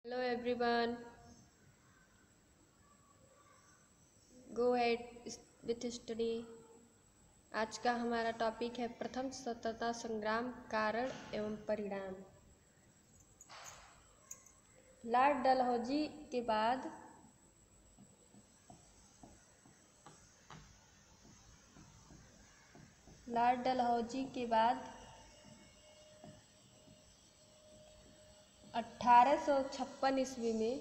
Hello everyone, go ahead with study। आज का हमारा टॉपिक है प्रथम स्वतंत्रता संग्राम कारण एवं परिणाम। लॉर्ड डलहौजी के बाद लॉर्ड डलहौजी के बाद 1856 ईस्वी में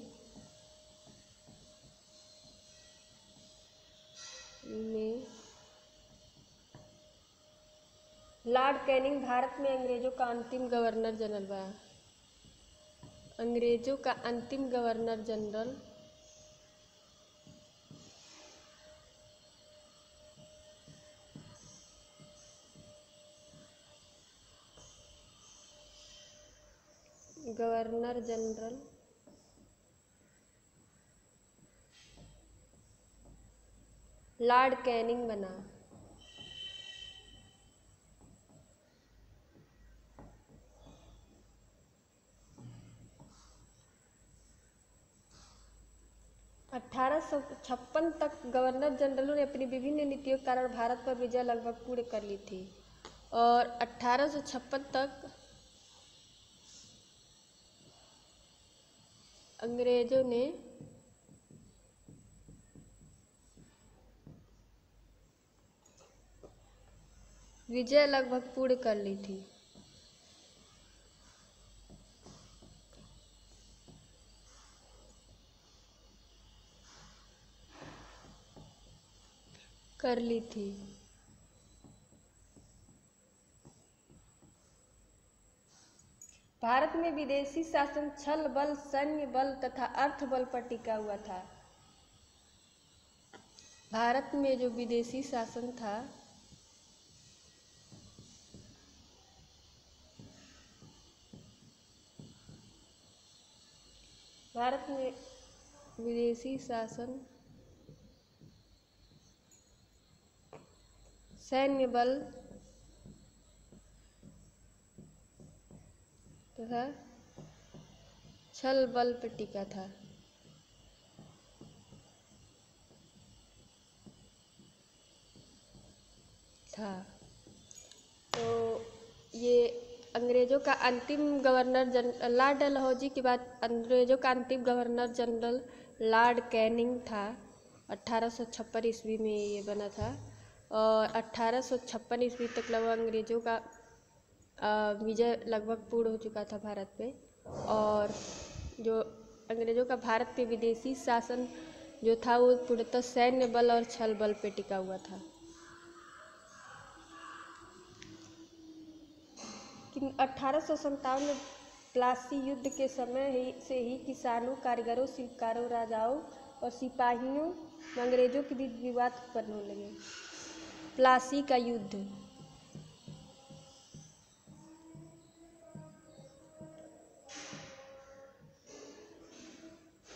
लॉर्ड कैनिंग भारत में अंग्रेजों का अंतिम गवर्नर जनरल बना। अंग्रेजों का अंतिम governor general governor general Lord Canning बना। (1856) तक गवर्नर जनरलों ने अपनी विभिन्न नीतियों के कारण भारत पर विजय लगभग पूर्ण कर ली थी और 1856 तक अंग्रेजों ने विजय लगभग पूर्ण कर ली थी। भारत में विदेशी शासन छल बल, सैन्य बल तथा अर्थ बल पर टिका हुआ था। भारत में जो विदेशी शासन था भारत में विदेशी शासन सैन्य बल तथा छल बल पर टिका था। तो ये अंग्रेजों का अंतिम गवर्नर जनरल लॉर्ड डलहौजी के बाद अंग्रेजों का अंतिम गवर्नर जनरल लॉर्ड कैनिंग था। 1856 ईस्वी में ये बना था और 1856 ईस्वी तक लगभग अंग्रेजों का विजय लगभग पूर्ण हो चुका था भारत पे। और जो अंग्रेजों का भारत पे विदेशी शासन जो था वो पूर्णतः सैन्य बल और छल बल पे टिका हुआ था। 1857 में प्लासी युद्ध के समय से ही किसानों, कारीगरों, शिल्पकारों, राजाओं और सिपाहियों में अंग्रेजों के बीच विवाद उत्पन्न होने लगे। प्लासी का युद्ध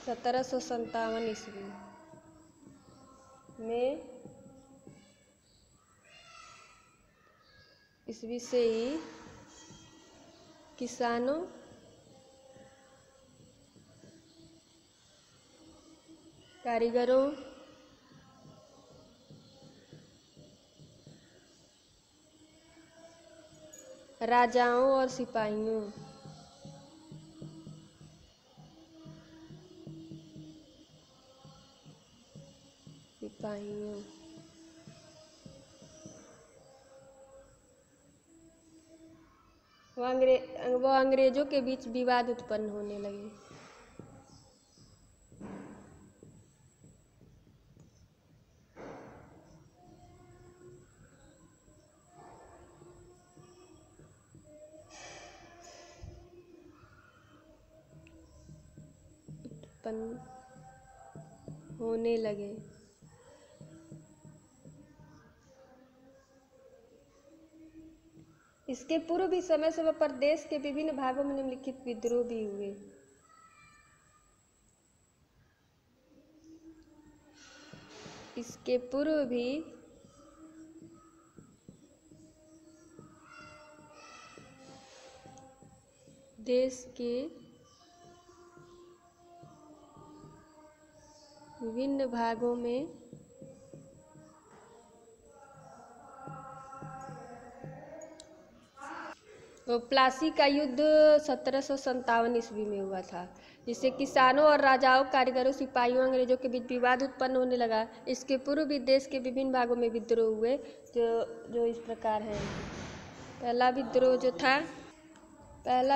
1757 ईस्वी से ही किसानों, कारीगरों, राजाओं और सिपाहियों वो अंग्रेजों के बीच विवाद उत्पन्न होने लगे। इसके पूर्व भी समय समय पर देश के विभिन्न भागों में निम्नलिखित विद्रोह भी हुए। इसके पूर्व भी देश के विभिन्न भागों में तो प्लासी का युद्ध 1757 ईस्वी में हुआ था, जिससे किसानों और राजाओं, कारीगरों, सिपाहियों, अंग्रेजों के बीच विवाद उत्पन्न होने लगा। इसके पूर्व भी देश के विभिन्न भागों में विद्रोह हुए, जो इस प्रकार हैं। पहला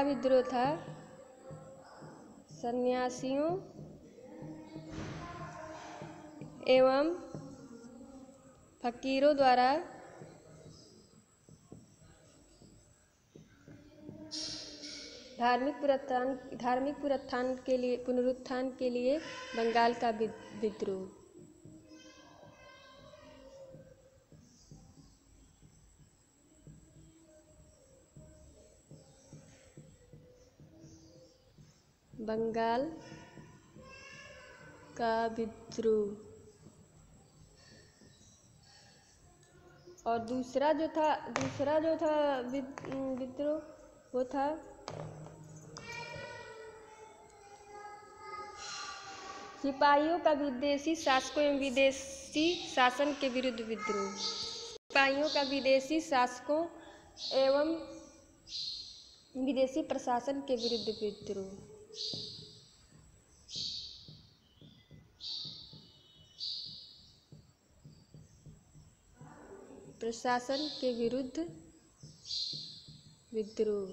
विद्रोह था सन्यासियों एवं फकीरों द्वारा धार्मिक पुनरुत्थान के लिए बंगाल का विद्रोह। बंगाल का विद्रोह। और दूसरा जो था विद्रोह, वो था सिपाहियों का विदेशी शासकों एवं विदेशी शासन के विरुद्ध विद्रोह। सिपाहियों का विदेशी शासकों एवं विदेशी प्रशासन के विरुद्ध विद्रोह। प्रशासन के विरुद्ध विद्रोह।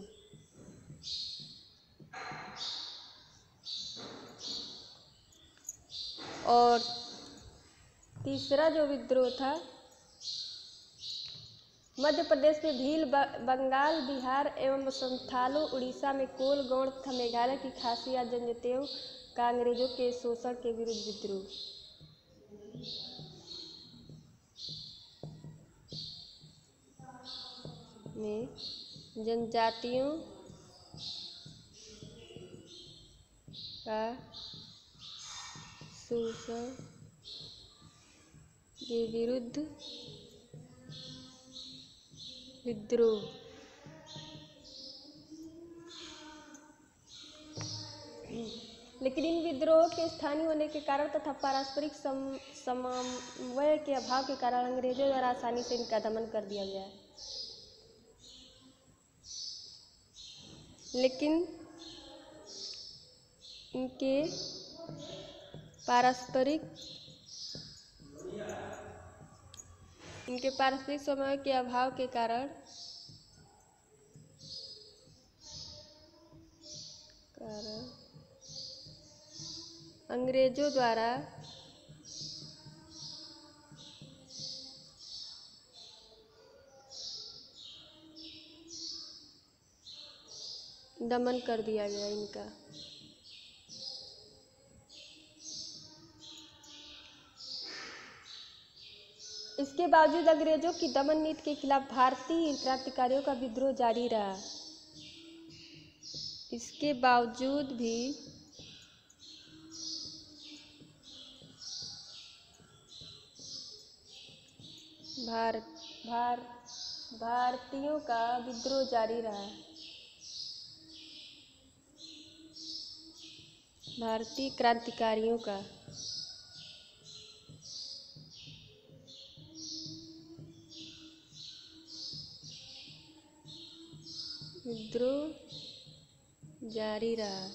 और तीसरा जो विद्रोह था, मध्य प्रदेश में भील, बंगाल, बिहार एवं संथालों, उड़ीसा में कोल, गौड़ तथा मेघालय की खासी या जनजातियों का अंग्रेजों के शोषण के विरुद्ध विद्रोह। में जनजातियों का शोषण के विरुद्ध विद्रोह। लेकिन इन विद्रोहों के स्थानीय होने के कारण तथा पारस्परिक समन्वय के अभाव के कारण अंग्रेजों द्वारा आसानी से इनका दमन कर दिया गया। लेकिन इनके पारस्परिक समन्वय के अभाव के कारण अंग्रेजों द्वारा दमन कर दिया गया इनका। इसके बावजूद अंग्रेजों की दमन नीति के खिलाफ भारतीय क्रांतिकारियों का विद्रोह जारी रहा। इसके बावजूद भी भारतीयों का विद्रोह जारी रहा। भारतीय क्रांतिकारियों का विद्रोह जारी रहा।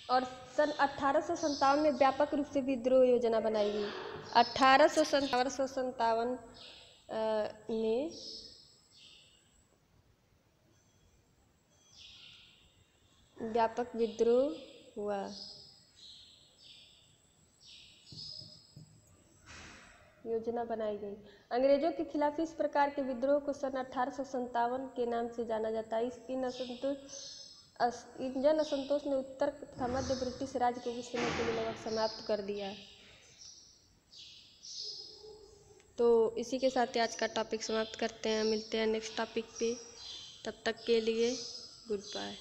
और सन 1857 में व्यापक रूप से विद्रोह योजना बनाई गई। 1857 में व्यापक विद्रोह हुआ। योजना बनाई गई। अंग्रेजों के खिलाफ इस प्रकार के विद्रोह को सन 1857 के नाम से जाना जाता है। इन जन असंतोष ने उत्तर तथा मध्य ब्रिटिश राज को कुछ समय के लिए लगभग समाप्त कर दिया। तो इसी के साथ आज का टॉपिक समाप्त करते हैं। मिलते हैं नेक्स्ट टॉपिक पे। तब तक के लिए गुड बाय।